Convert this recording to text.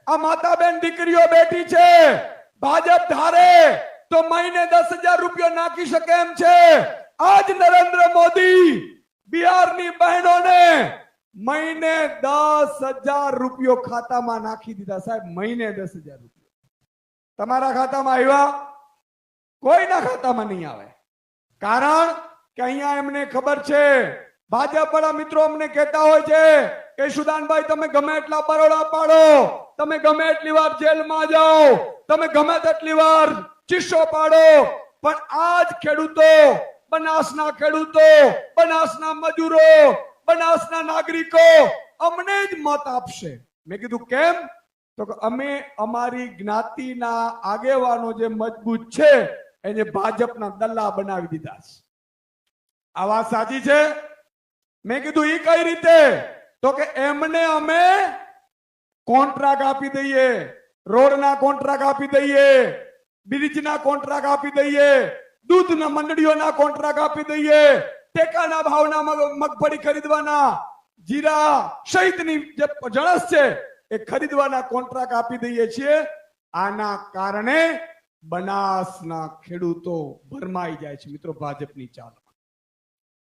આ માતા બેન દીકરીઓ બેઠી છે, ભાજપ ધારે તો મહિને 10,000 રૂપિયા નાખી શકે એમ છે. આજ નરેન્દ્ર મોદી બિહારની બહેનોને મહિને 10,000 રૂપિયો ખાતામાં નાખી દીધા. સાહેબ, મહિને 10,000 રૂપિયા તમારા ખાતામાં આવ્યા? કોઈના ખાતામાં નહીં આવે. કારણ કે અહીંયા એમને ખબર છે, ભાજપ વાળા મિત્રો અમને કહેતા હોય છે કે સુદાનભાઈ તમે ગમે એટલા બરોડા પાડો, તમે ગમે એટલી વાર જેલમાં જાઓ, તમે ગમે તેટલી વાર ચીસો પાડો, પણ આજ ખેડૂતો, બનાસના ખેડૂતો, બનાસના મજૂરો, બનાસના નાગરિકો અમને જ મત આપશે. મેં કીધું કેમ? તો અમે અમારી જ્ઞાતિના આગેવાનો જે મજબૂત છે એને ભાજપના દલ્લા બનાવી દીધા છે. આ વાત સાચી છે? મેં કીધું ઈ કઈ રીતે? તો કે એમને અમે કોન્ટ્રાક્ટ આપી દઈએ, રોડના કોન્ટ્રાક્ટ આપી દઈએ, બ્રિજના કોન્ટ્રાક્ટ આપી દઈએ, દૂધના મંડળીઓના કોન્ટ્રાક્ટ આપી દઈએ, ટેકાના ભાવના મગફળી ખરીદવાના, જીરા સહિતની જે જણસ છે એ ખરીદવાના કોન્ટ્રાક્ટ આપી દઈએ છીએ. આના કારણે બનાસના ખેડૂતો ભરમાઈ જાય છે મિત્રો ભાજપની ચાલ.